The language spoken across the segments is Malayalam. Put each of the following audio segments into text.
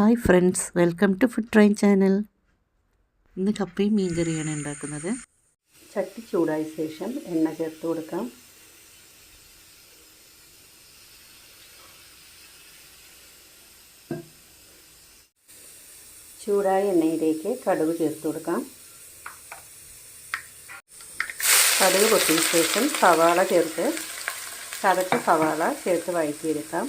Hi friends, welcome to food train channel. ഇന്ന് കപ്പയും മീൻ കറിയാണ് ഉണ്ടാക്കുന്നത്. ചട്ടി ചൂടായ ശേഷം എണ്ണ ചേർത്ത് കൊടുക്കാം. ചൂടായ എണ്ണയിലേക്ക് കടുക് ചേർത്ത് കൊടുക്കാം. കടുക് പൊട്ടിയ ശേഷം സവാള ചേർത്ത് ചതച്ച സവാള ചേർത്ത് വഴറ്റിയെടുക്കാം.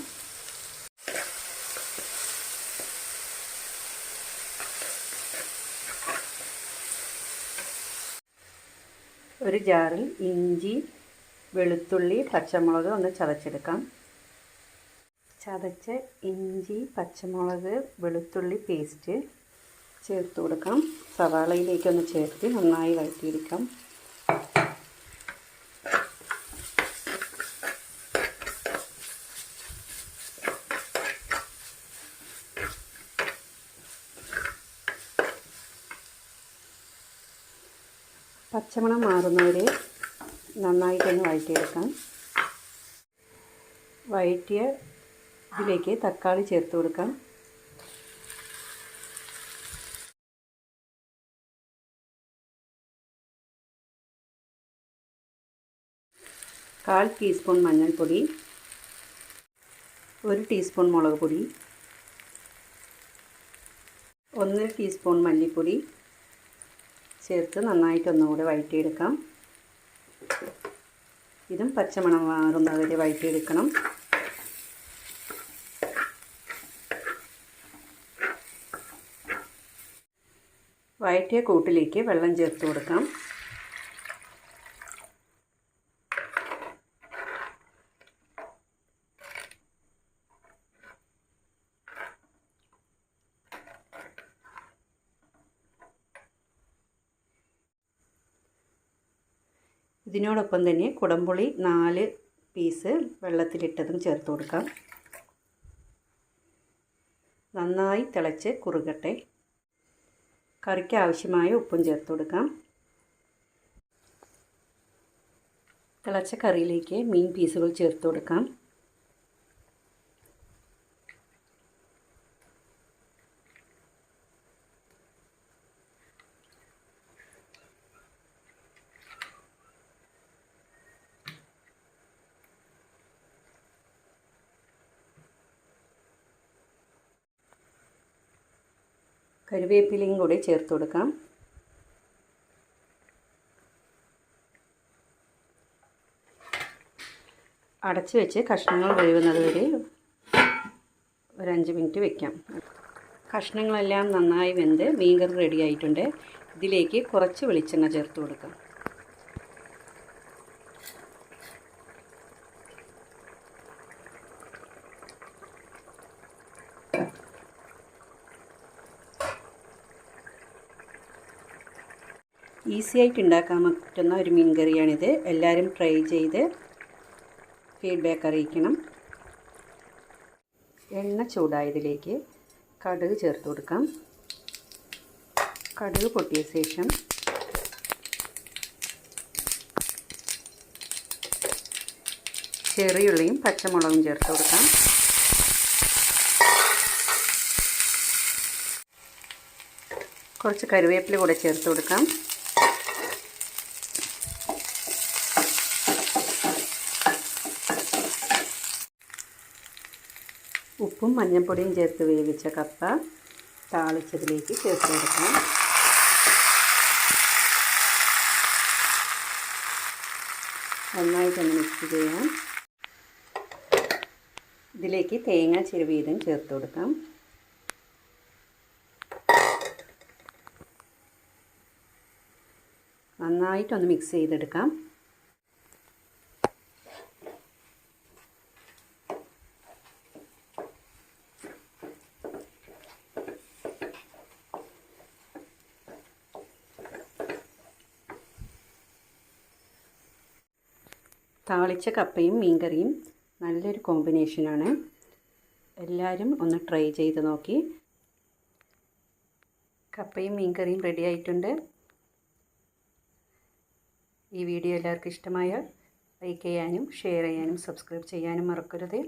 ഒരു ജാറിൽ ഇഞ്ചി, വെളുത്തുള്ളി, പച്ചമുളക് ഒന്ന് ചതച്ചെടുക്കാം. ചതച്ച ഇഞ്ചി, പച്ചമുളക്, വെളുത്തുള്ളി പേസ്റ്റ് ചേർത്ത് കൊടുക്കാം. സവാളയിലേക്കൊന്ന് ചേർത്ത് നന്നായി വഴറ്റിയെടുക്കാം. പച്ചമണം മാറുന്നവരെ നന്നായിട്ടൊന്ന് വഴറ്റിയെടുക്കാം. വഴറ്റിയ ഇതിലേക്ക് തക്കാളി ചേർത്ത് കൊടുക്കാം. കാൽ ടീസ്പൂൺ മഞ്ഞൾപ്പൊടി, 1 ടീസ്പൂൺ മുളക് പൊടി, 1 ടീസ്പൂൺ മല്ലിപ്പൊടി ചേർത്ത് നന്നായിട്ടൊന്നുകൂടെ വഴറ്റിയെടുക്കാം. ഇതും പച്ചമണം മാറുന്നവരെ വഴറ്റിയെടുക്കണം. വഴറ്റിയ കൂട്ടിലേക്ക് വെള്ളം ചേർത്ത് കൊടുക്കാം. ഇതിനോടൊപ്പം തന്നെ കുടംപുളി 4 പീസ് വെള്ളത്തിലിട്ടതും ചേർത്ത് കൊടുക്കാം. നന്നായി തിളച്ച് കുറുകട്ടെ. കറിക്ക് ആവശ്യമായ ഉപ്പും ചേർത്ത് കൊടുക്കാം. തിളച്ച കറിയിലേക്ക് മീൻ പീസുകൾ ചേർത്ത് കൊടുക്കാം. കറിവേപ്പിലയും കൂടി ചേർത്ത് കൊടുക്കാം. അടച്ചു വെച്ച് കഷ്ണങ്ങൾ വേവുന്നത് വരെ ഒരു 5 മിനിറ്റ് വയ്ക്കാം. കഷ്ണങ്ങളെല്ലാം നന്നായി വെന്ത് മീൻകറി റെഡി ആയിട്ടുണ്ട്. ഇതിലേക്ക് കുറച്ച് വെളിച്ചെണ്ണ ചേർത്ത് കൊടുക്കാം. ഈസി ആയിട്ട് ഉണ്ടാക്കാൻ പറ്റുന്ന ഒരു മീൻ കറിയാണിത്. എല്ലാവരും ട്രൈ ചെയ്ത് ഫീഡ്ബാക്ക് അറിയിക്കണം. എണ്ണ ചൂടായതിലേക്ക് കടുക് ചേർത്ത് കൊടുക്കാം. കടുക് പൊട്ടിയ ശേഷം ചെറിയുള്ളിയും പച്ചമുളകും ചേർത്ത് കൊടുക്കാം. കുറച്ച് കറിവേപ്പില കൂടെ ചേർത്ത് കൊടുക്കാം. ഉപ്പും മഞ്ഞൾപ്പൊടിയും ചേർത്ത് വേവിച്ച കപ്പ താളിച്ചതിലേക്ക് ചേർത്ത് കൊടുക്കാം. നന്നായിട്ടൊന്ന് മിക്സ് ചെയ്യാം. ഇതിലേക്ക് തേങ്ങ ചിരവിയതും ചേർത്ത് കൊടുക്കാം. നന്നായിട്ടൊന്ന് മിക്സ് ചെയ്തെടുക്കാം. താളിച്ച കപ്പയും മീൻകറിയും നല്ലൊരു കോമ്പിനേഷനാണ്. എല്ലാവരും ഒന്ന് ട്രൈ ചെയ്ത് നോക്കി. കപ്പയും മീൻകറിയും റെഡി ആയിട്ടുണ്ട്. ഈ വീഡിയോ എല്ലാവർക്കും ഇഷ്ടമായാൽ ലൈക്ക് ചെയ്യാനും ഷെയർ ചെയ്യാനും സബ്സ്ക്രൈബ് ചെയ്യാനും മറക്കരുത്.